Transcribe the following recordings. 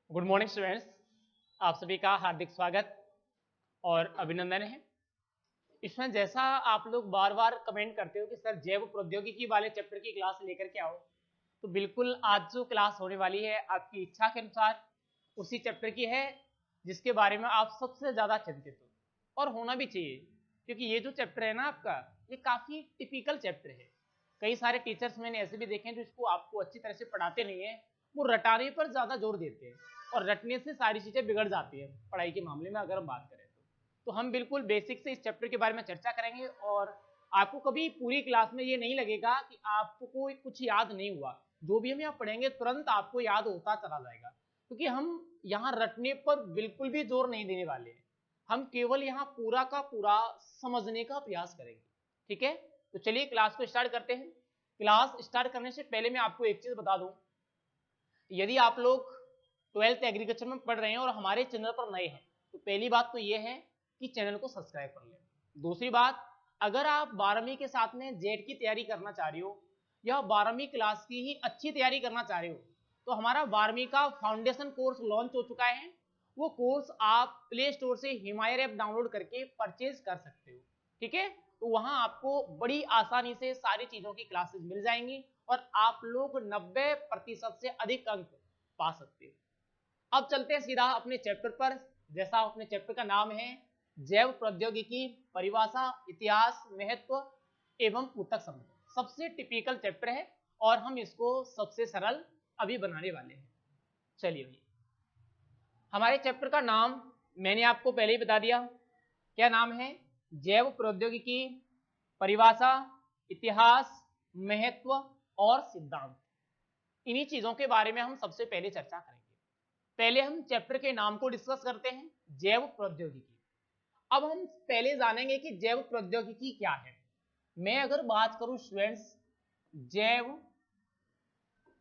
Good morning students, आप सभी का हार्दिक स्वागत और अभिनंदन है। इसमें जैसा आप लोग बार बार कमेंट करते हो कि सर जैव प्रौद्योगिकी वाले चैप्टर की क्लास लेकर के आओ, तो बिल्कुल आज जो क्लास होने वाली है आपकी इच्छा के अनुसार उसी चैप्टर की है जिसके बारे में आप सबसे ज़्यादा चिंतित हो और होना भी चाहिए, क्योंकि ये जो चैप्टर है ना आपका, ये काफ़ी टिपिकल चैप्टर है। कई सारे टीचर्स मैंने ऐसे भी देखे हैं जो इसको आपको अच्छी तरह से पढ़ाते नहीं है, वो रटाने पर ज़्यादा जोर देते हैं और रटने से सारी चीज़ें बिगड़ जाती है पढ़ाई के मामले में अगर हम बात करें तो हम बिल्कुल बेसिक से इस चैप्टर के बारे में चर्चा करेंगे और आपको कभी पूरी क्लास में ये नहीं लगेगा कि आपको कुछ याद नहीं हुआ। जो भी हम यहाँ पढ़ेंगे तुरंत आपको याद होता चला जाएगा, क्योंकि हम यहाँ रटने पर बिल्कुल भी जोर नहीं देने वाले हैं। हम केवल यहाँ पूरा का पूरा समझने का प्रयास करेंगे। ठीक है, तो चलिए क्लास को स्टार्ट करते हैं। क्लास स्टार्ट करने से पहले मैं आपको एक चीज बता दूं, यदि आप लोग 12th एग्रीकल्चर में पढ़ रहे हैं और हमारे चैनल पर नए हैं तो पहली बात तो ये है कि चैनल को सब्सक्राइब कर लें। दूसरी बात, अगर आप 12वीं के साथ में जेड की तैयारी करना चाह रहे हो या 12वीं क्लास की ही अच्छी तैयारी करना चाह रहे हो तो हमारा 12वीं का फाउंडेशन कोर्स लॉन्च हो चुका है। वो कोर्स आप प्ले स्टोर से हिमायर ऐप डाउनलोड करके परचेज कर सकते हो। ठीक है, तो वहां आपको बड़ी आसानी से सारी चीजों की क्लासेस मिल जाएंगी और आप लोग 90% से अधिक अंक पा सकते हो। अब चलते हैं सीधा अपने चैप्टर पर। जैसा अपने चैप्टर का नाम है, जैव प्रौद्योगिकी, परिभाषा, इतिहास, महत्व एवं ऊतक संबंध। सबसे टिपिकल चैप्टर है और हम इसको सबसे सरल अभी बनाने वाले हैं। चलिए भाई, हमारे चैप्टर का नाम मैंने आपको पहले ही बता दिया। क्या नाम है? जैव प्रौद्योगिकी, परिभाषा, इतिहास, महत्व और सिद्धांत। इन्हीं चीजों के बारे में हम सबसे पहले चर्चा करेंगे। पहले हम चैप्टर के नाम को डिस्कस करते हैं, जैव प्रौद्योगिकी। अब हम पहले जानेंगे कि जैव प्रौद्योगिकी क्या है। मैं अगर बात करूं स्टूडेंट्स जैव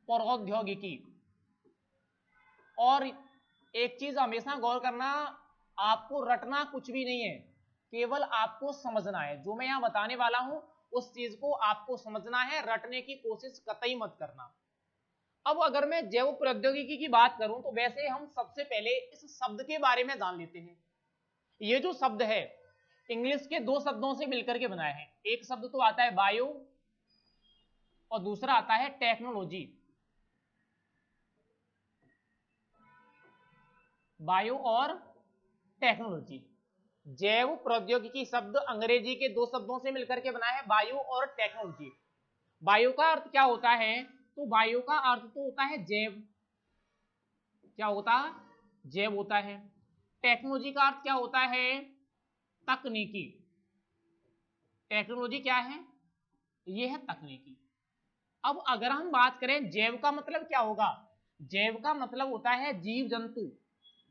प्रौद्योगिकी, और एक चीज हमेशा गौर करना, आपको रटना कुछ भी नहीं है, केवल आपको समझना है। जो मैं यहां बताने वाला हूं उस चीज को आपको समझना है, रटने की कोशिश कतई मत करना। अब अगर मैं जैव प्रौद्योगिकी की बात करूं तो वैसे हम सबसे पहले इस शब्द के बारे में जान लेते हैं। ये जो शब्द है इंग्लिश के दो शब्दों से मिलकर के बना है। एक शब्द तो आता है बायो और दूसरा आता है टेक्नोलॉजी। बायो और टेक्नोलॉजी। जैव प्रौद्योगिकी शब्द अंग्रेजी के दो शब्दों से मिलकर के बना है, बायो और टेक्नोलॉजी। बायो का अर्थ क्या होता है? तो बायो का अर्थ तो होता है जैव। क्या होता है? जैव होता है। टेक्नोलॉजी का अर्थ क्या होता है? तकनीकी। टेक्नोलॉजी क्या है? यह है तकनीकी। अब अगर हम बात करें जैव का मतलब क्या होगा, जैव का मतलब होता है जीव जंतु।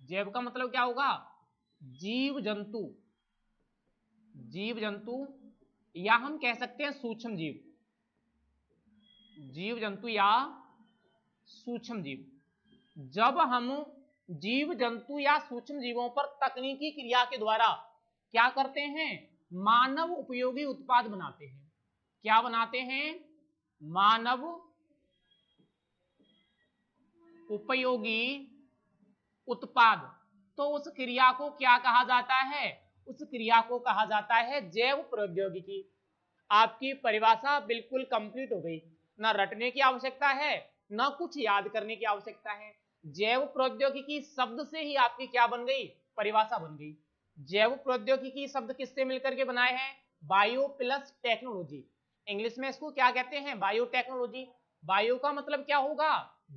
जैव का मतलब क्या होगा? जीव जंतु। जीव जंतु, या हम कह सकते हैं सूक्ष्म जीव। जीव जंतु या सूक्ष्म जीव। जब हम जीव जंतु या सूक्ष्म जीवों पर तकनीकी क्रिया के द्वारा क्या करते हैं? मानव उपयोगी उत्पाद बनाते हैं। क्या बनाते हैं? मानव उपयोगी उत्पाद। तो उस क्रिया को क्या कहा जाता है? उस क्रिया को कहा जाता है जैव प्रौद्योगिकी। आपकी परिभाषा बिल्कुल कंप्लीट हो गई। ना रटने की आवश्यकता है, ना कुछ याद करने की आवश्यकता है। जैव प्रौद्योगिकी शब्द से ही आपकी क्या बन गई? परिभाषा बन गई। जैव प्रौद्योगिकी शब्द किससे मिलकर के बनाए हैं? Bio plus technology. इंग्लिश में इसको क्या कहते हैं? बायोटेक्नोलॉजी। बायो का मतलब क्या होगा?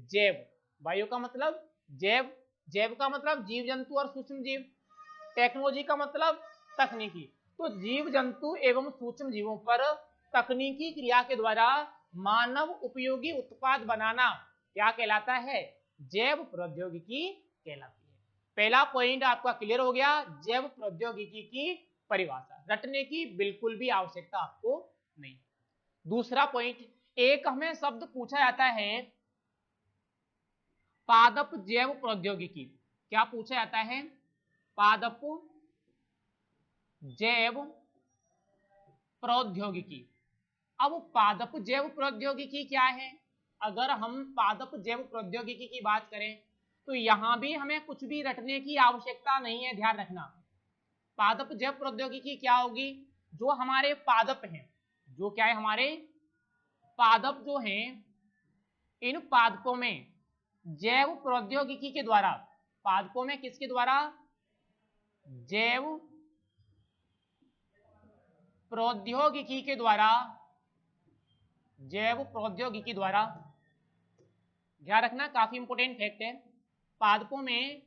जैव। बायो का मतलब जैव। जैव का मतलब जीव जंतु और सूक्ष्म जीव। टेक्नोलॉजी का मतलब तकनीकी। तो जीव जंतु एवं सूक्ष्म जीवों पर तकनीकी क्रिया के द्वारा मानव उपयोगी उत्पाद बनाना क्या कहलाता है? जैव प्रौद्योगिकी कहलाती है। पहला पॉइंट आपका क्लियर हो गया, जैव प्रौद्योगिकी की परिभाषा। रटने की बिल्कुल भी आवश्यकता आपको नहीं। दूसरा पॉइंट, एक हमें शब्द पूछा जाता है पादप जैव प्रौद्योगिकी। क्या पूछा जाता है? पादप जैव प्रौद्योगिकी। अब पादप जैव प्रौद्योगिकी क्या है? अगर हम पादप जैव प्रौद्योगिकी की बात करें तो यहां भी हमें कुछ भी रटने की आवश्यकता नहीं है, ध्यान रखना। पादप जैव प्रौद्योगिकी क्या होगी, जो हमारे पादप हैं, जो क्या है हमारे पादप जो हैं, इन पादपों में जैव प्रौद्योगिकी के द्वारा, पादपों में किसके द्वारा, जैव प्रौद्योगिकी के द्वारा, जैव प्रौद्योगिकी द्वारा, ध्यान रखना काफी इंपोर्टेंट फैक्ट है, पादपों में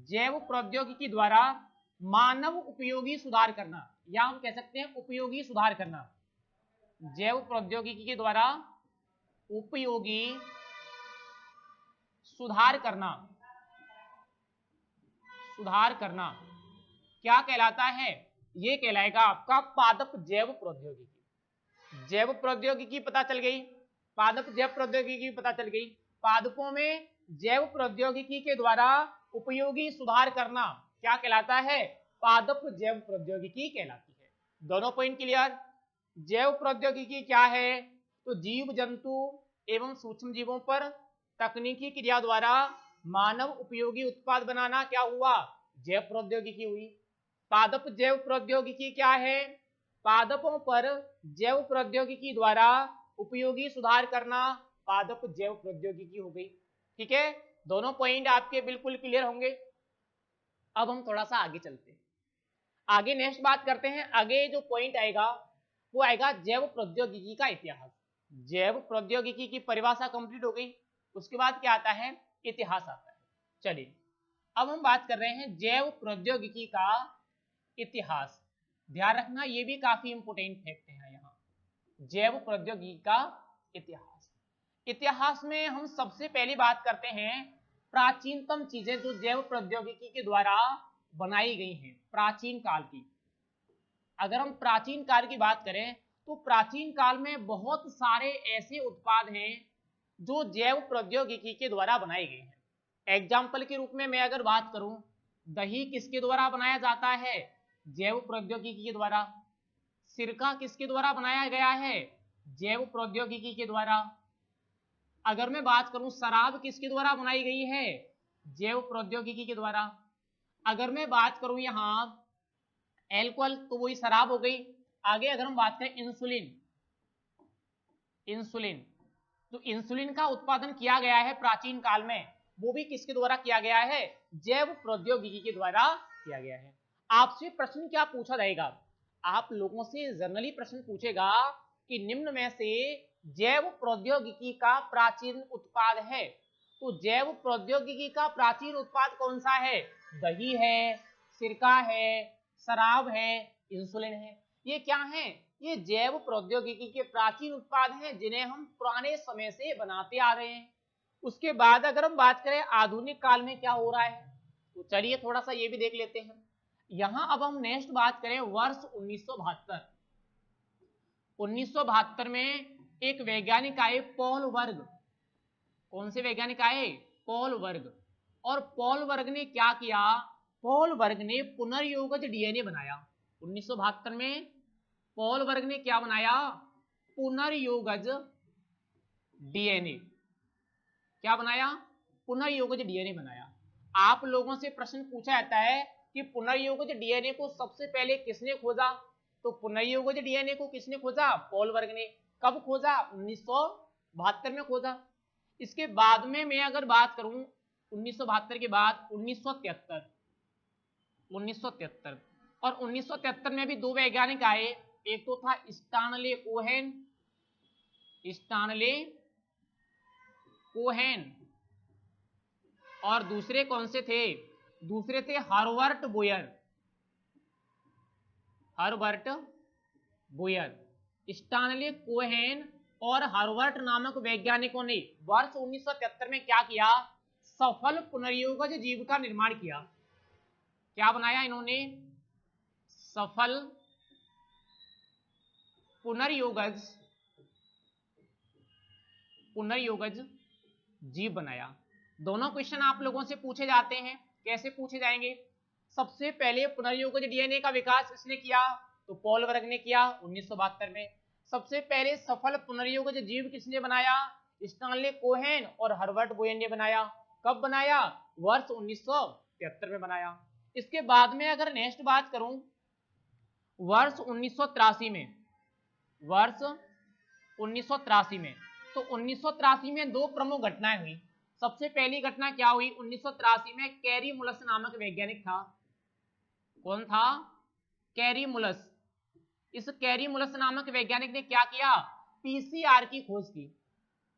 जैव प्रौद्योगिकी द्वारा मानव उपयोगी सुधार करना, या हम कह सकते हैं उपयोगी सुधार करना, जैव प्रौद्योगिकी के द्वारा उपयोगी सुधार करना, सुधार करना क्या कहलाता है, ये कहलाएगा आपका पादप जैव प्रौद्योगिकी। जैव प्रौद्योगिकी पता चल गई, पादप जैव प्रौद्योगिकी पता चल गई, पादपों में जैव प्रौद्योगिकी के द्वारा उपयोगी सुधार करना क्या कहलाता है, पादप जैव प्रौद्योगिकी कहलाती है। दोनों पॉइंट क्लियर। जैव प्रौद्योगिकी क्या है, तो जीव जंतु एवं सूक्ष्म जीवों पर तकनीकी क्रिया द्वारा मानव उपयोगी उत्पाद बनाना क्या हुआ, जैव प्रौद्योगिकी हुई। पादप जैव प्रौद्योगिकी क्या है, पादपों पर जैव प्रौद्योगिकी द्वारा उपयोगी सुधार करना पादप जैव प्रौद्योगिकी हो गई। ठीक है, दोनों पॉइंट आपके बिल्कुल क्लियर होंगे। अब हम थोड़ा सा आगे चलते हैं, आगे नेक्स्ट बात करते हैं। आगे जो पॉइंट आएगा वो आएगा जैव प्रौद्योगिकी का इतिहास। जैव प्रौद्योगिकी की परिभाषा कंप्लीट हो गई, उसके बाद क्या आता है, इतिहास आता है। चलिए अब हम बात कर रहे हैं जैव प्रौद्योगिकी का इतिहास। ध्यान रखना ये भी काफी इंपोर्टेंट फैक्ट है यहाँ, जैव प्रौद्योगिकी का इतिहास। इतिहास में हम सबसे पहली बात करते हैं प्राचीनतम चीजें जो जैव प्रौद्योगिकी के द्वारा बनाई गई हैं, प्राचीन काल की। अगर हम प्राचीन काल की बात करें तो प्राचीन काल में बहुत सारे ऐसे उत्पाद हैं जो जैव प्रौद्योगिकी के द्वारा बनाए गए हैं। एग्जाम्पल के रूप में मैं अगर बात करूं, दही किसके द्वारा बनाया जाता है, जैव प्रौद्योगिकी के द्वारा। सिरका किसके द्वारा बनाया गया है, जैव प्रौद्योगिकी के द्वारा। अगर मैं बात करूं शराब किसके द्वारा बनाई गई है, जैव प्रौद्योगिकी के द्वारा। अगर मैं बात करूं यहां एल्कोहल, तो वही शराब हो गई। आगे अगर हम बात करें इंसुलिन, इंसुलिन तो इंसुलिन का उत्पादन किया गया है प्राचीन काल में, वो भी किसके द्वारा किया गया है, जैव प्रौद्योगिकी के द्वारा किया गया है। आपसे प्रश्न क्या पूछा जाएगा, आप लोगों से जनरली प्रश्न पूछेगा कि निम्न में से जैव प्रौद्योगिकी का प्राचीन उत्पाद है, तो जैव प्रौद्योगिकी का प्राचीन उत्पाद कौन सा है, दही है, सिरका है, शराब है, इंसुलिन है। ये क्या है, ये जैव प्रौद्योगिकी के प्राचीन उत्पाद हैं जिन्हें हम पुराने समय से बनाते आ रहे हैं। उसके बाद अगर हम बात करें आधुनिक काल में क्या हो रहा है, तो चलिए थोड़ा सा ये भी देख लेते हैं। यहां अब हम नेक्स्ट बात करें वर्ष 1972। 1972 में एक वैज्ञानिक आए पॉल वर्ग। कौन से वैज्ञानिक आए, पॉल वर्ग। और पॉल वर्ग ने क्या किया, पॉल वर्ग ने पुनर्योगज डीएनए बनाया। 1972 में पॉल वर्ग ने क्या बनाया, पुनर्योगज डीएनए। क्या बनाया, पुनर्योगज डीएनए बनाया। आप लोगों से प्रश्न पूछा जाता है कि पुनर्योगज डीएनए को सबसे पहले किसने खोजा, तो पुनर्योगज डीएनए को किसने खोजा, पॉल वर्ग ने। कब खोजा, 1972 में खोजा। इसके बाद में मैं अगर बात करूं 1972 के बाद 1973 और 1973 में भी दो वैज्ञानिक आए, एक तो था स्टानले कोहेन और दूसरे कौन से थे, दूसरे थे हर्बर्ट बोयर। स्टानले कोहेन और हर्बर्ट नामक वैज्ञानिकों ने वर्ष 1973 में क्या किया, सफल पुनर्योगज जीव का निर्माण किया। क्या बनाया इन्होंने, सफल पुनर्योगज जीव बनाया। दोनों क्वेश्चन आप लोगों से पूछे जाते हैं, कैसे पूछे जाएंगे। सबसे पहले पुनर्योगज डीएनए का विकास किसने किया, तो पॉल वर्ग ने किया 1972 में। सबसे पहले सफल पुनर्योगज जीव किसने बनाया, स्टानले कोहेन और हर्बर्ट बोयर ने बनाया। कब बनाया? वर्ष 1973 में बनाया। इसके बाद में अगर नेक्स्ट बात करूं, वर्ष 1983 में, वर्ष 1983 में, तो 1983 में दो प्रमुख घटनाएं हुई। सबसे पहली घटना क्या हुई? 1983 में कैरीमुलस नामक वैज्ञानिक था। कौन था? कैरीमुलस। इस कैरीमुलस नामक वैज्ञानिक ने क्या किया? पीसीआर की खोज की।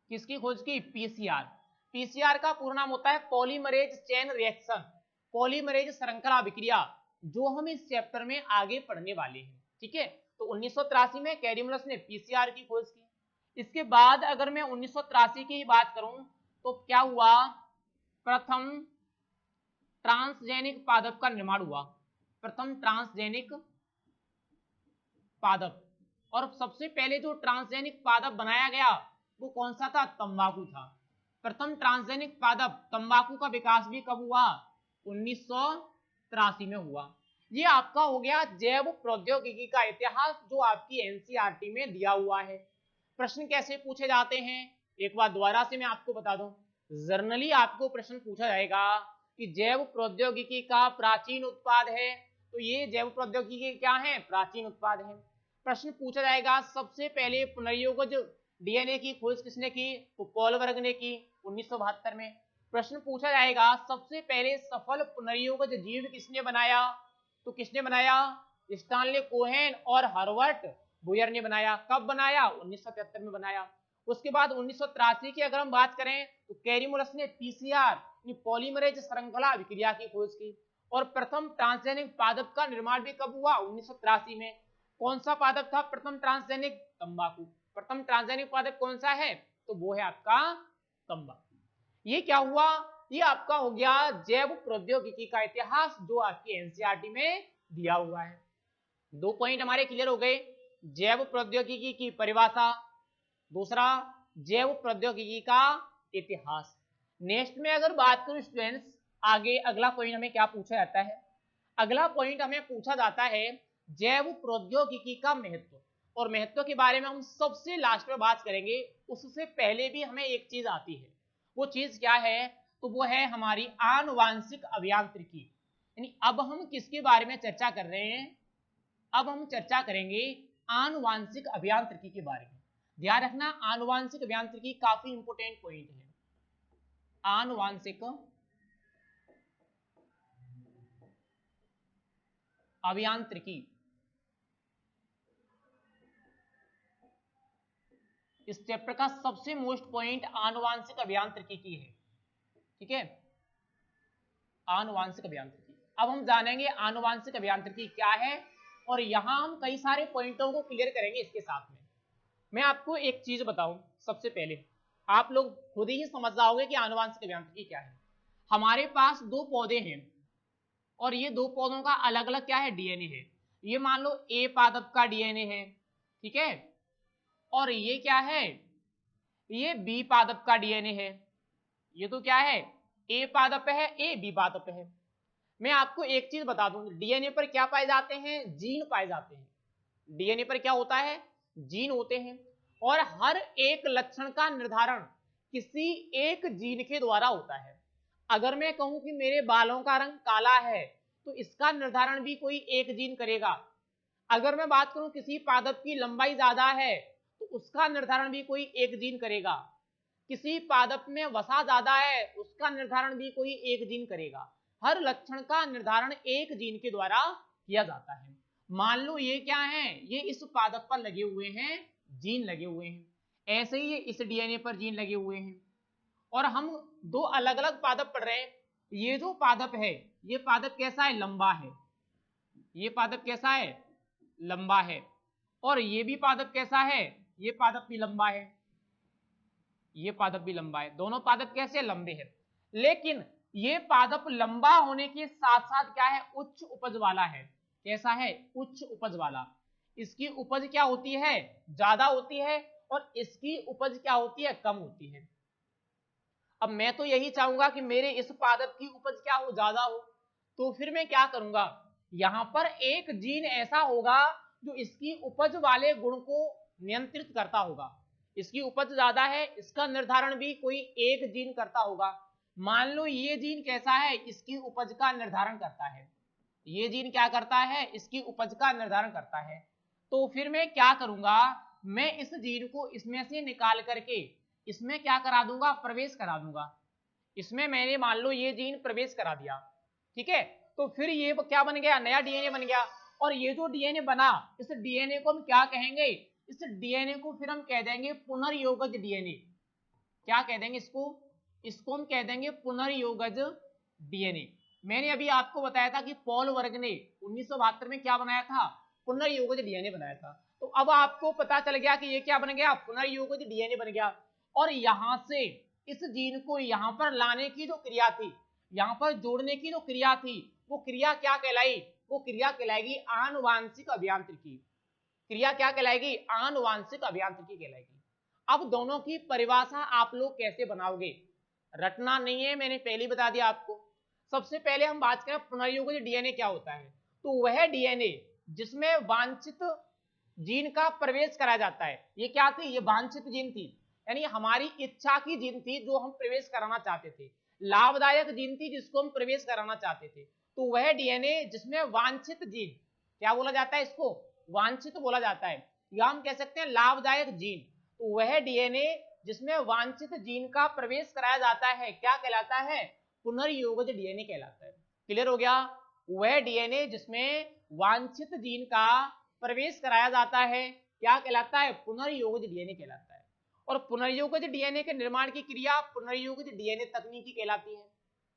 किसकी खोज की? पीसीआर। पीसीआर का पूरा नाम होता है पॉलीमरेज चेन रिएक्शन, पॉलीमरेज श्रृंखला अभिक्रिया, जो हम इस चैप्टर में आगे पढ़ने वाले हैं। ठीक है, तो 1983 में कैरीमुलस ने पीसीआर की खोज की। इसके बाद अगर मैं 1983 की बात करूं तो क्या हुआ? प्रथम ट्रांसजेनिक पादप का निर्माण हुआ। प्रथम ट्रांसजेनिक पादप, और सबसे पहले जो ट्रांसजेनिक पादप बनाया गया वो कौन सा था? तंबाकू था। प्रथम ट्रांसजेनिक पादप तंबाकू का विकास भी कब हुआ? 1983 में हुआ। ये आपका हो गया जैव प्रौद्योगिकी का इतिहास, जो आपकी एनसीईआरटी में दिया हुआ है। प्रश्न कैसे पूछे जाते हैं एक बार दोबारा से मैं आपको बता दूं। जर्नली आपको प्रश्न पूछा जाएगा कि जैव प्रौद्योगिकी का प्राचीन उत्पाद है, तो ये जैव प्रौद्योगिकी क्या है? प्राचीन उत्पाद है। प्रश्न पूछा जाएगा सबसे पहले पुनर्योगज डीएनए की खोज किसने की? तो कोलबर्ग ने की 1972 में। प्रश्न पूछा जाएगा सबसे पहले सफल पुनर्योगज जीव किसने बनाया? तो किसने बनाया? स्टानले कोहेन और हर्बर्ट बुयर ने बनाया। कब बनाया? 1973 में बनाया। उसके बाद 1983 की अगर हम बात करें तो कैरीमुलस ने पीसीआर पॉलीमरेज श्रृंखला अभिक्रिया की खोज की। और प्रथम ट्रांसजेनिक पादप का निर्माण भी कब हुआ? 1983 में। कौन सा पादप था प्रथम ट्रांसजेनिक? तंबाकू। प्रथम ट्रांसजेनिक पादप कौन सा है? तो वो है आपका तंबाकू। ये क्या हुआ? ये आपका हो गया जैव प्रौद्योगिकी का इतिहास, जो आपकी एनसीईआरटी में दिया हुआ है। दो पॉइंट हमारे क्लियर हो गए। जैव प्रौद्योगिकी की परिभाषा, दूसरा जैव प्रौद्योगिकी का इतिहास। नेक्स्ट में अगर बात करूं स्टूडेंट्स, आगे अगला पॉइंट हमें क्या पूछा जाता है? अगला पॉइंट हमें पूछा जाता है जैव प्रौद्योगिकी का महत्व, और महत्व के बारे में हम सबसे लास्ट में बात करेंगे। उससे पहले भी हमें एक चीज आती है, वो चीज क्या है? तो वो है हमारी आनुवांशिक अभियांत्रिकी। यानी अब हम किसके बारे में चर्चा कर रहे हैं? अब हम चर्चा करेंगे आनुवांशिक अभियांत्रिकी के बारे में। ध्यान रखना, आनुवांशिक अभियांत्रिकी काफी इंपोर्टेंट पॉइंट है। आनुवांशिक अभियांत्रिकी, इस चैप्टर का सबसे मोस्ट पॉइंट आनुवांशिक अभियांत्रिकी की है। ठीक है, आनुवांशिक अभियांत्रिकी। अब हम जानेंगे आनुवांशिक अभियांत्रिकी क्या है, और यहां हम कई सारे पॉइंटों को क्लियर करेंगे इसके साथ में। मैं आपको एक चीज बताऊं, सबसे पहले आप लोग खुद ही समझ जाओगे कि आनुवांशिक अभियांत्रिकी क्या है। हमारे पास दो पौधे हैं, और ये दो पौधों का अलग अलग क्या है? डीएनए है। ये मान लो ए पादप का डीएनए है, ठीक है, और ये क्या है? ये बी पादप का डीएनए है। ये तो क्या है? ए पादप है, ए बी पादप है। मैं आपको एक चीज बता दूं, डीएनए पर क्या पाए जाते हैं? जीन पाए जाते हैं। डीएनए पर क्या होता है? जीन होते हैं। और हर एक लक्षण का निर्धारण किसी एक जीन के द्वारा होता है। अगर मैं कहूं कि मेरे बालों का रंग काला है, तो इसका निर्धारण भी कोई एक जीन करेगा। अगर मैं बात करूं किसी पादप की लंबाई ज्यादा है, तो उसका निर्धारण भी कोई एक जीन करेगा। किसी पादप में वसा ज्यादा है, उसका निर्धारण भी कोई एक जीन करेगा। हर लक्षण का निर्धारण एक जीन के द्वारा किया जाता है। मान लो ये क्या है? ये इस पादप पर लगे हुए हैं, जीन लगे हुए हैं। ऐसे ही ये इस डीएनए पर जीन लगे हुए हैं, और हम दो अलग अलग पादप पढ़ रहे हैं। ये जो पादप है, ये पादप कैसा है? लंबा है। ये पादप कैसा है? लंबा है। और ये भी पादप कैसा है? ये पादप भी लंबा है। ये पादप भी लंबा है। दोनों पादप कैसे? लंबे हैं। लेकिन ये पादप लंबा होने के साथ साथ क्या है? उच्च उपज वाला है। कैसा है? उच्च उपज वाला। इसकी उपज क्या होती है? ज्यादा होती है, और इसकी उपज क्या होती है? कम होती है। अब मैं तो यही चाहूंगा कि मेरे इस पादप की उपज क्या हो? ज्यादा हो। तो फिर मैं क्या करूंगा? यहां पर एक जीन ऐसा होगा जो इसकी उपज वाले गुण को नियंत्रित करता होगा। इसकी उपज ज्यादा है, इसका निर्धारण भी कोई एक जीन करता होगा। मान लो ये जीन कैसा है, इसकी उपज का निर्धारण करता है, ये जीन क्या करता है, इसकी उपज का निर्धारण करता है। तो फिर मैं क्या करूंगा, मैं इस जीन को इसमें से निकाल करके इसमें क्या करा दूंगा, प्रवेश करा दूंगा। इसमें मैंने मान लो ये जीन प्रवेश करा दिया, ठीक है, तो फिर ये क्या बन गया, नया डीएनए बन गया। और ये जो डीएनए बना, इस डीएनए को हम क्या कहेंगे, इस डीएनए को फिर हम कह देंगे पुनर्योगज डीएनए। क्या कह देंगे इसको, इसको हम कह देंगे पुनर्योगज डीएनए। मैंने अभी आपको बताया था कि पॉल वर्ग ने 1972 में क्या बनाया था, पुनर्योगज डीएनए बनाया था। तो अब आपको पता चल गया कि ये क्या बन गया, पुनर्योगज डीएनए बन गया। और यहां से इस जीन को यहां पर लाने की जो क्रिया थी, यहां पर जोड़ने की जो क्रिया थी, वो क्रिया क्या कहलाई, वो क्रिया कहलाएगी आनुवांशिक अभियांत्रिकी। क्रिया क्या कहलाएगी, आनुवांशिक अभियांत्रिकी कहलाएगी। अब दोनों की परिभाषा आप लोग कैसे बनाओगे, रटना नहीं है, मैंने पहले बता दिया आपको। सबसे पहले हम बात करें पुनर्योगज डीएनए क्या होता है, तो वह डीएनए जिसमें वांछित जीन का प्रवेश कराया जाता है। ये क्या थी, ये वांछित जीन थी, यानी हमारी इच्छा की जीन थी जो हम प्रवेश कराना चाहते थे, लाभदायक जीन थी जिसको हम प्रवेश कराना चाहते थे। तो वह डीएनए जिसमें वांछित जीन, क्या बोला जाता है इसको, वांछित बोला जाता है, या हम कह सकते हैं लाभदायक जीन। तो वह डीएनए जिसमें वांछित जीन का प्रवेश कराया जाता है क्या कहलाता है, पुनर्योगज डीएनए कहलाता है। क्लियर हो गया, वह डीएनए जिसमें वांछित जीन का प्रवेश कराया जाता है क्या कहलाता है, पुनर्योगज डीएनए कहलाता है। और पुनर्योगज डीएनए के निर्माण की क्रिया पुनर्योगज डीएनए तकनीकी कहलाती है,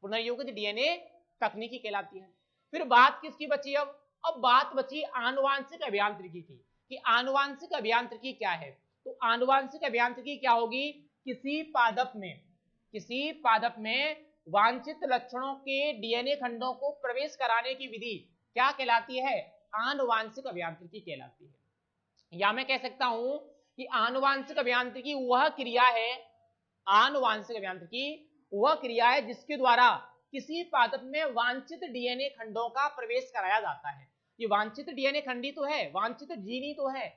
पुनर्योगज डीएनए तकनीकी कहलाती है। फिर बात किसकी बची, अब बात बची आनुवांशिक अभियांत्रिकी की, कि आनुवांशिक अभियांत्रिकी क्या है। तो आनुवांशिक अभियांत्रिकी क्या होगी, किसी पादप में वांछित लक्षणों के डीएनए खंडों को प्रवेश कराने की विधि क्या कहलाती है, आनुवांशिक अभियांत्रिकी कहलाती है। या मैं कह सकता हूं कि आनुवांशिक अभियांत्रिकी वह क्रिया है, आनुवांशिक अभियांत्रिकी वह क्रिया है जिसके द्वारा किसी पादप में वांछित डीएनए खंडों का प्रवेश कराया जाता है। ये वांछित डीएनए खंडी तो है, वांछित जीन ही तो है,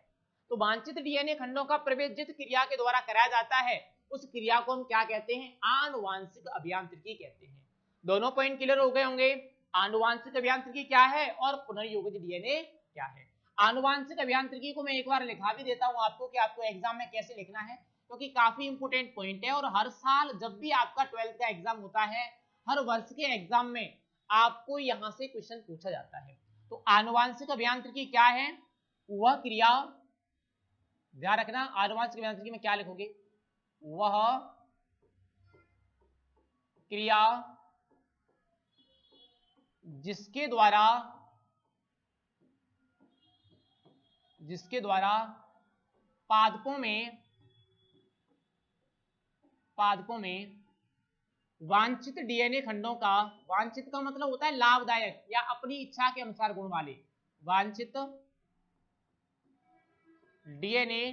तो वांछित डीएनए खंडों का प्रवेश जिस क्रिया के द्वारा कराया जाता है उस क्रिया को हम क्या कहते हैं, आनुवांशिक अभियांत्रिकी कहते हैं। दोनों पॉइंट क्लियर हो गए होंगे, आनुवांशिक अभियांत्रिकी क्या है और पुनर्योगज डीएनए क्या है। आनुवांशिक अभियांत्रिकी को मैं एक बार लिखा भी देता हूं आपको कि आपको एग्जाम में कैसे लिखना है, क्योंकि काफी इंपोर्टेंट पॉइंट है। और हर साल जब भी आपका 12th का एग्जाम होता है, हर वर्ष के एग्जाम में आपको यहां से क्वेश्चन पूछा जाता है। तो आनुवांशिक अभियांत्रिकी क्या है, वह क्रिया, ध्यान रखना आनुवांशिक अभियांत्रिकी में क्या लिखोगे, वह क्रिया जिसके द्वारा पादपों में वांछित डीएनए खंडों का, वांछित का मतलब होता है लाभदायक या अपनी इच्छा के अनुसार गुण वाले, वांछित डीएनए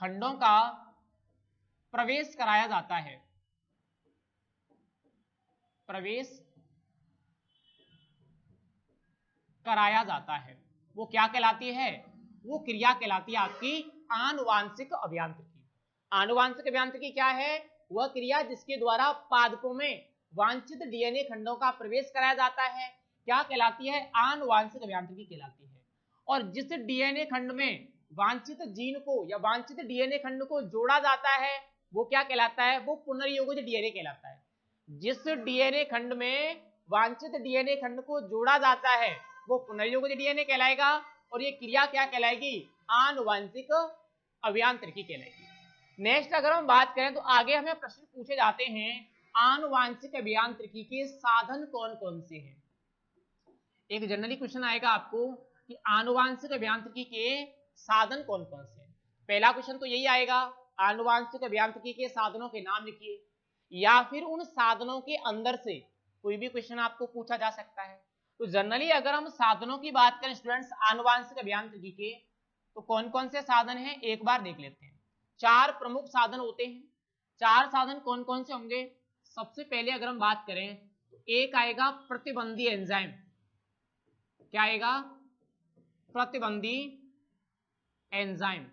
खंडों का प्रवेश कराया जाता है, प्रवेश कराया जाता है, वो क्या कहलाती है, वो क्रिया कहलाती है आपकी आनुवांशिक अभियांत्रिकी। आनुवांशिक अभियांत्रिकी क्या है, वह क्रिया जिसके द्वारा पादपों में वांछित डीएनए खंडों का प्रवेश कराया जाता है, क्या कहलाती है, आनुवांशिक अभियांत्रिकी कहलाती है। और जिस डीएनए खंड में वांछित जीन को या वांछित डीएनए खंड को जोड़ा जाता है वो क्या कहलाता है, वो पुनर्योगज डीएनए कहलाता है। जिस डीएनए खंड में वांछित डीएनए खंड को जोड़ा जाता है वो पुनर्योगज डीएनए कहलाएगा, और ये क्रिया क्या कहलाएगी, आनुवांशिक अभियांत्रिकी कहलाएगी। नेक्स्ट अगर हम बात करें तो आगे हमें प्रश्न पूछे जाते हैं, आनुवांशिक अभियांत्रिकी के साधन कौन कौन से हैं। एक जनरली क्वेश्चन आएगा आपको कि आनुवांशिक अभियांत्रिकी के साधन कौन कौन से हैं। पहला क्वेश्चन तो यही आएगा, आनुवांशिक अभियांत्रिकी के साधनों के नाम लिखिए, या फिर उन साधनों के अंदर से कोई भी क्वेश्चन आपको पूछा जा सकता है। तो जनरली अगर हम साधनों की बात करें स्टूडेंट्स आनुवांशिक अभियांत्रिकी के, तो कौन कौन से साधन हैं एक बार देख लेते हैं। 4 प्रमुख साधन होते हैं। 4 साधन कौन कौन से होंगे, सबसे पहले अगर हम बात करें तो एक आएगा प्रतिबंधी एंजाइम, क्या आएगा, प्रतिबंधी एंजाइम।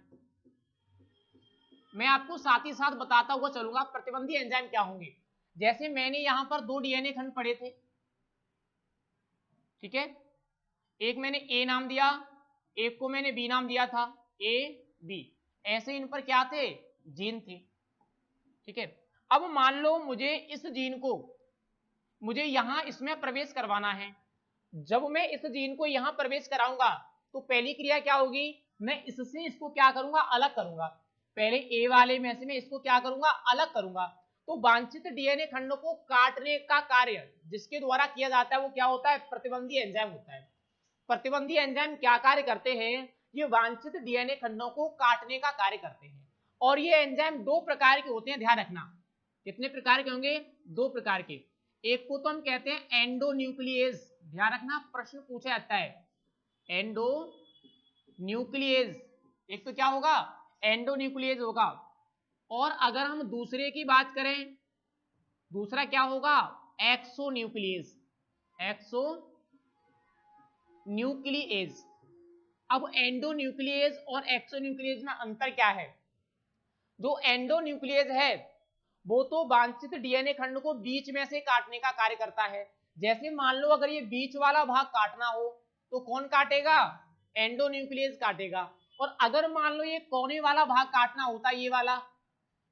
मैं आपको साथ ही साथ बताता हुआ चलूंगा प्रतिबंधी एंजाइम क्या होंगे। जैसे मैंने यहां पर 2 डीएनए खंड पढ़े थे, ठीक है, एक मैंने ए नाम दिया, एक को मैंने बी नाम दिया था, ए बी, ऐसे इन पर क्या थे, जीन थे, ठीक है। अब मान लो मुझे इस जीन को मुझे यहां इसमें प्रवेश करवाना है। जब मैं इस जीन को यहां प्रवेश कराऊंगा तो पहली क्रिया क्या होगी, मैं इससे इसको क्या करूंगा, अलग करूंगा। पहले ए वाले में से मैं इसको क्या करूंगा, अलग करूंगा। तो वांछित डीएनए खंडों को काटने का कार्य जिसके द्वारा किया जाता है वो क्या होता है, प्रतिबंधी एंजाइम होता है। प्रतिबंधी एंजाइम क्या कार्य करते हैं, ये वांछित डीएनए खंडों को काटने का कार्य करते हैं। और ये एंजाइम 2 प्रकार के होते हैं, ध्यान रखना। कितने प्रकार के होंगे, 2 प्रकार के। एक को तो हम कहते हैं एंडोन्यूक्लिएज, ध्यान रखना प्रश्न पूछा जाता है, एंडो न्यूक्लिएज, एक तो क्या होगा, एंडोन्यूक्लिएज होगा। और अगर हम दूसरे की बात करें, दूसरा क्या होगा, एक्सोन्यूक्लिएज, एक्सोन्यूक्लिएज। अब एंडोन्यूक्लिएज और एक्सोन्यूक्लिएज में अंतर क्या है, जो एंडोन्यूक्लिएज है वो तो वांछित डीएनए खंड को बीच में से काटने का कार्य करता है। जैसे मान लो अगर ये बीच वाला भाग काटना हो तो कौन काटेगा, एंडोन्यूक्लिएज काटेगा। और अगर मान लो ये कोने वाला भाग काटना होता, ये वाला,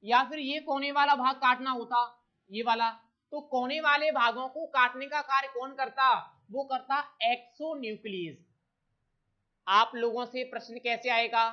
या फिर ये कोने वाला भाग काटना होता, ये वाला, तो कोने वाले भागों को काटने का कार्य कौन करता, वो करता एक्सोन्यूक्लिएज। आप लोगों से प्रश्न कैसे आएगा,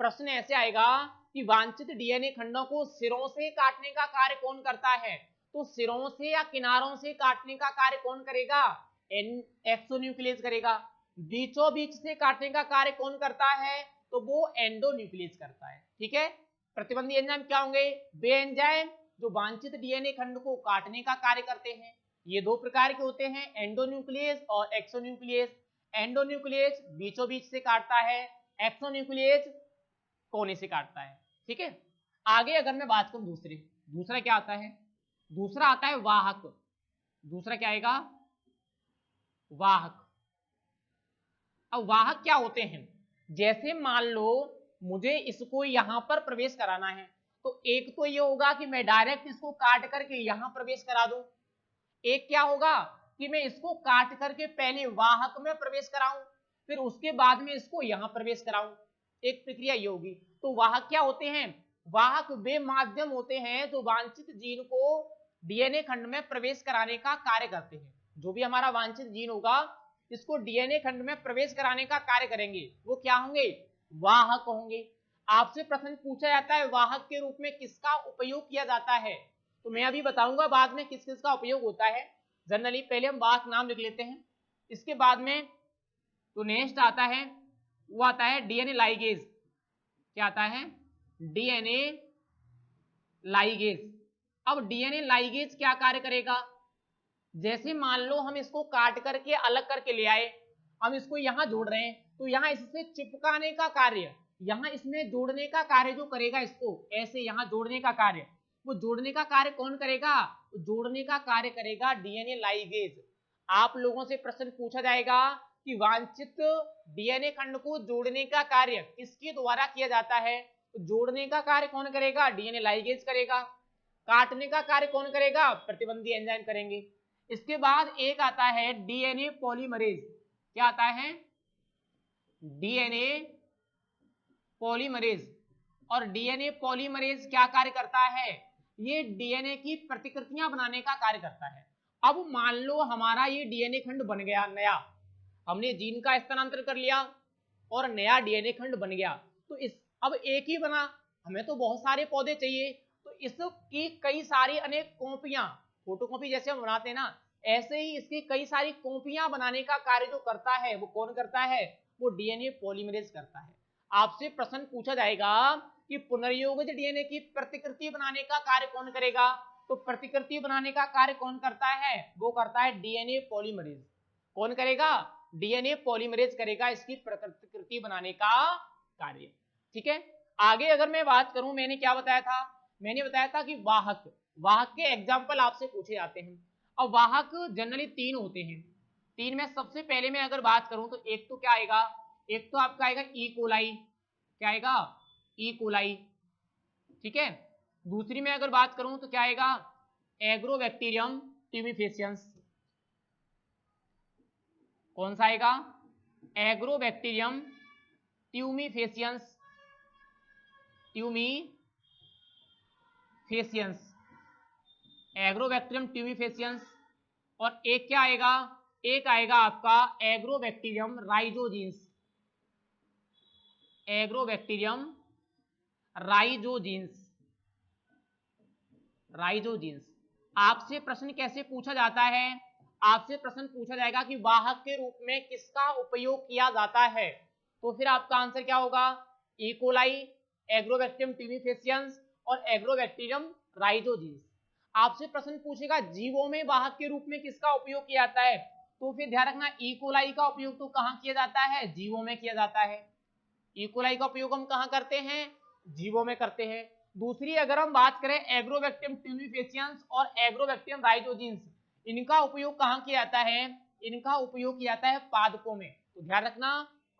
प्रश्न ऐसे आएगा कि वांछित डीएनए खंडों को सिरों से काटने का कार्य कौन करता है, तो सिरों से या किनारों से काटने का कार्य कौन करेगा, एक्सोन्यूक्लिएज करेगा। बीचों बीच से काटने का कार्य कौन करता है, तो वो एंडोन्यूक्लिएज करता है, ठीक है। प्रतिबंधी एंजाइम क्या होंगे, वे एंजाइम जो वांछित डीएनए खंड को काटने का कार्य करते हैं। ये 2 प्रकार के होते हैं, एंडोन्यूक्लिएज और एक्सोन्यूक्लिएज। एंडोन्यूक्लिएज बीचों बीच से काटता है, एक्सोन्यूक्लिएज कोने से काटता है, ठीक है। आगे अगर मैं बात करूं दूसरा क्या आता है, दूसरा आता है वाहक। दूसरा क्या आएगा, वाहक। अब वाहक क्या होते हैं, जैसे मान लो मुझे इसको यहां पर प्रवेश कराना है, तो एक तो ये होगा कि मैं डायरेक्ट इसको काट करके यहां प्रवेश करा दूं, एक क्या होगा कि मैं इसको काट करके पहले वाहक में प्रवेश कराऊं, फिर उसके बाद में इसको यहां प्रवेश कराऊं, एक प्रक्रिया ये होगी। तो वाहक क्या होते हैं, वाहक वे माध्यम होते हैं जो वांछित जीन को डीएनए खंड में प्रवेश कराने का कार्य करते हैं। जो भी हमारा वांछित जीन होगा इसको डीएनए खंड में प्रवेश कराने का कार्य करेंगे, वो क्या होंगे, वाहक होंगे। आपसे प्रश्न पूछा जाता है वाहक के रूप में किसका उपयोग किया जाता है, तो मैं अभी बताऊंगा बाद में किस किस का उपयोग होता है। जनरली पहले हम वाहक नाम लिख लेते हैं, इसके बाद में तो नेक्स्ट आता है, वो आता है डीएनए लाइगेज। क्या आता है, डीएनए लाइगेज। अब डीएनए लाइगेज क्या कार्य करेगा, जैसे मान लो हम इसको काट करके अलग करके ले आए, हम इसको यहां जोड़ रहे हैं, तो यहां इससे चिपकाने का कार्य, यहां इसमें जोड़ने का कार्य जो करेगा, इसको ऐसे यहां जोड़ने का कार्य, वो जोड़ने का कार्य कौन करेगा, जोड़ने का कार्य करेगा डीएनए लाइगेज। आप लोगों से प्रश्न पूछा जाएगा कि वांछित डीएनए खंड को जोड़ने का कार्य किसके द्वारा किया जाता है, तो जोड़ने का कार्य कौन करेगा, डीएनए लाइगेज करेगा। काटने का कार्य कौन करेगा, प्रतिबंधी एंजाइम करेंगे। इसके बाद एक आता है डीएनए पॉलीमरेज। क्या आता है, डीएनए पॉलीमरेज। और डीएनए पॉलीमरेज क्या कार्य करता है, ये डीएनए की प्रतिकृतियां बनाने का कार्य करता है। अब मान लो हमारा ये डीएनए खंड बन गया नया, हमने जीन का स्थानांतरण कर लिया और नया डीएनए खंड बन गया, तो इस अब एक ही बना, हमें तो बहुत सारे पौधे चाहिए, तो इसकी कई सारी अनेक कॉपियां, फोटोकॉपी जैसे हम बनाते हैं ना, ऐसे ही इसकी कई सारी कॉपियां बनाने का कार्य जो करता है वो कौन करता है, वो डीएनए पॉलीमरेज करता है। आपसे प्रश्न पूछा जाएगा कि पुनर्योजित डीएनए की प्रतिकृति बनाने का कार्य कौन करेगा, तो प्रतिकृति बनाने का कार्य कौन करता है, वो करता है डीएनए पॉलीमरेज। कौन करेगा, डीएनए पॉलीमरेज करेगा इसकी प्रतिकृति बनाने का कार्य, ठीक है। आगे अगर मैं बात करूं, मैंने क्या बताया था, मैंने बताया था कि वाहक, वाहक के एग्जाम्पल आपसे पूछे जाते हैं। अब वाहक जनरली 3 होते हैं, 3 में सबसे पहले मैं अगर बात करूं तो एक तो क्या आएगा, एक तो आपका आएगा ई कोलाई। क्या आएगा, ई कोलाई। ठीक है। दूसरी में अगर बात करूं तो क्या आएगा, एग्रोबैक्टीरियम ट्यूमिफेसियंस। कौन सा आएगा, agrobacterium tumefaciens, tumefaciens, agrobacterium tumefaciens. और एक क्या आएगा, एक आएगा आपका एग्रोबैक्टीरियम राइजोजीन्स, एग्रोबैक्टीरियम राइजोजीन्स, राइजोजीन्स। आपसे प्रश्न कैसे पूछा जाता है, आपसे प्रश्न पूछा जाएगा कि वाहक के रूप में किसका उपयोग किया जाता है, तो फिर आपका आंसर क्या होगा, इकोलाई, एग्रोबैक्टीरियम ट्यूमिफेसियंस और एग्रोबैक्टीरियम राइजोजीन्स। आपसे प्रश्न पूछेगा जीवों में वाहक के रूप में किसका उपयोग किया जाता है, तो फिर ध्यान रखना इकोलाई का उपयोग तो कहां किया जाता है, जीवों में किया जाता है। इकोलाई का उपयोग हम कहां करते हैं, जीवों में करते हैं। दूसरी अगर हम बात करें एग्रोबैक्टीरियम ट्यूमिफेसियंस और एग्रोबैक्टीरियम राइजोजीन्स, इनका उपयोग कहां किया जाता है, इनका उपयोग किया जाता है पादपों में। तो ध्यान रखना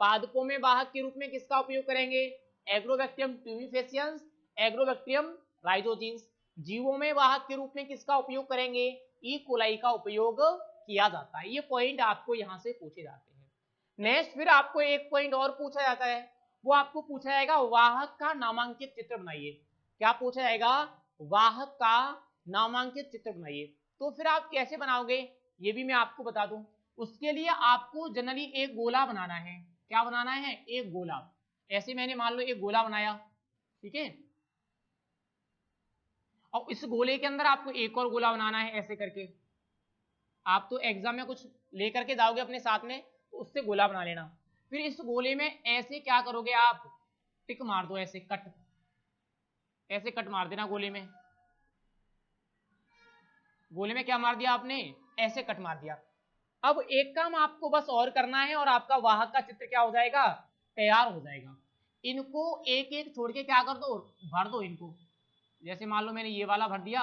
पादपों में वाहक के रूप में किसका उपयोग करेंगे, एग्रोबैक्टीरियम ट्यूमिफेसियंस, एग्रोबैक्टीरियम राइजोजीन्स। जीवों में वाहक के रूप में किसका उपयोग करेंगे, ई कोलाई का उपयोग किया जाता है। ये पॉइंट आपको यहां से पूछे जाते हैं। नेक्स्ट फिर आपको एक पॉइंट और पूछा जाता है, वो आपको पूछा जाएगा वाहक का नामांकित चित्र बनाइए। क्या पूछा जाएगा, वाहक का नामांकित चित्र बनाइए। तो फिर आप कैसे बनाओगे ये भी मैं आपको बता दूं। उसके लिए आपको जनरली एक गोला बनाना है। क्या बनाना है, एक गोला। ऐसे मैंने मान लो एक गोला बनाया, ठीक है, और इस गोले के अंदर आपको एक और गोला बनाना है ऐसे करके। आप तो एग्जाम में कुछ लेकर के जाओगे अपने साथ में, तो उससे गोला बना लेना। फिर इस गोले में ऐसे क्या करोगे, आप टिक मार दो, ऐसे कट, ऐसे कट मार देना गोले में। गोले में क्या मार दिया आपने, ऐसे कट मार दिया। अब एक काम आपको बस और करना है और आपका वाहक का चित्र क्या हो जाएगा, तैयार हो जाएगा। इनको एक एक छोड़ के क्या कर दो, भर दो इनको। जैसे मान लो मैंने ये वाला भर दिया,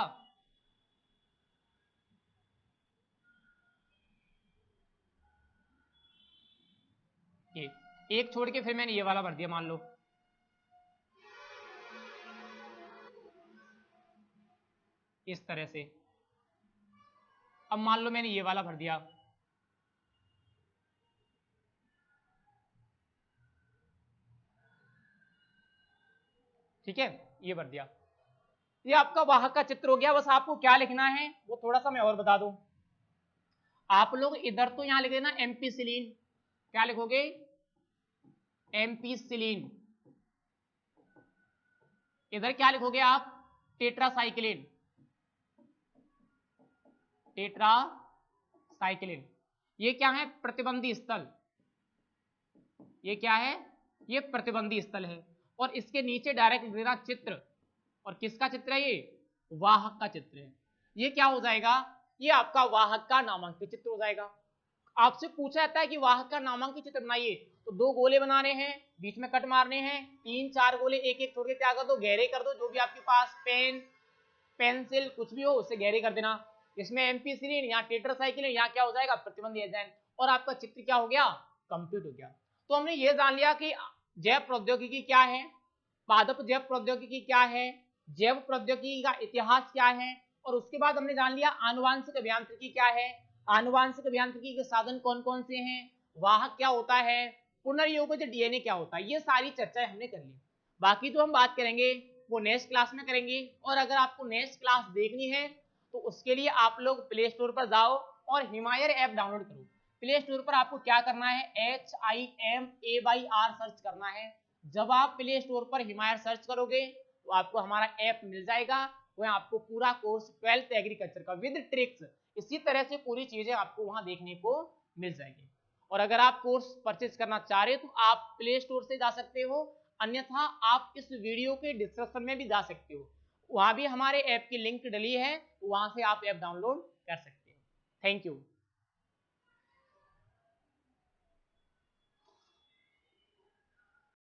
ये एक छोड़ के फिर मैंने ये वाला भर दिया, मान लो इस तरह से। अब मान लो मैंने ये वाला भर दिया, ठीक है, ये भर दिया। ये आपका वाहक का चित्र हो गया। बस आपको क्या लिखना है वो थोड़ा सा मैं और बता दूं। आप लोग इधर तो यहां लिख देना एम्पीसिलीन। क्या लिखोगे, एम्पीसिलीन। इधर क्या लिखोगे आप, टेट्रासाइक्लिन, टेट्रासाइक्लिन। ये क्या है, प्रतिबंधी स्थल। ये क्या है, ये प्रतिबंधी स्थल है। और इसके नीचे डायरेक्ट देना चित्र। और किसका चित्र है, ये वाहक का चित्र है। ये क्या हो जाएगा, ये आपका वाहक का नामांकित चित्र हो जाएगा। आपसे पूछा जाता है कि वाहक का नामांकित चित्र बनाइए, तो दो गोले बनाने हैं, बीच में कट मारने हैं, 3-4 गोले एक एक छोड़ के क्या कर दो, गहरे कर दो। जो भी आपके पास पेन पेंसिल कुछ भी हो उससे गहरे कर देना। इसमें एम्पीसिलिन, यहाँ टेट्रासाइक्लिन, यहाँ क्या हो जाएगा, प्रतिबंधी एजेंट। और आपका चित्र क्या हो गया, कंप्लीट हो गया। तो हमने ये जान लिया कि जैव प्रौद्योगिकी क्या है, पादप जैव प्रौद्योगिकी क्या है, जैव प्रौद्योगिकी का इतिहास क्या है, और उसके बाद हमने जान लिया आनुवांशिक अभियांत्रिकी क्या है, आनुवांशिक अभियांत्रिकी के साधन कौन कौन से हैं, वाहक क्या होता है, पुनर्योगज डीएनए क्या होता है। ये सारी चर्चाएं हमने कर ली। बाकी जो हम बात करेंगे वो नेक्स्ट क्लास में करेंगे। और अगर आपको नेक्स्ट क्लास देखनी है तो उसके लिए आप लोग प्ले स्टोर पर जाओ और हिमायर ऐप डाउनलोड करो। प्ले स्टोर पर आपको क्या करना है, HIMAYR सर्च करना है। जब आप प्ले स्टोर पर हिमायर सर्च करोगे तो आपको हमारा ऐप मिल जाएगा। वह आपको पूरा कोर्स 12th एग्रीकल्चर का विद ट्रिक्स, इसी तरह से पूरी चीजें आपको वहां देखने को मिल जाएगी। और अगर आप कोर्स परचेज करना चाह रहे हो तो आप प्ले स्टोर से जा सकते हो, अन्यथा आप इस वीडियो के डिस्क्रिप्शन में भी जा सकते हो, वहां भी हमारे ऐप की लिंक डली है, वहां से आप ऐप डाउनलोड कर सकते हो। Thank you.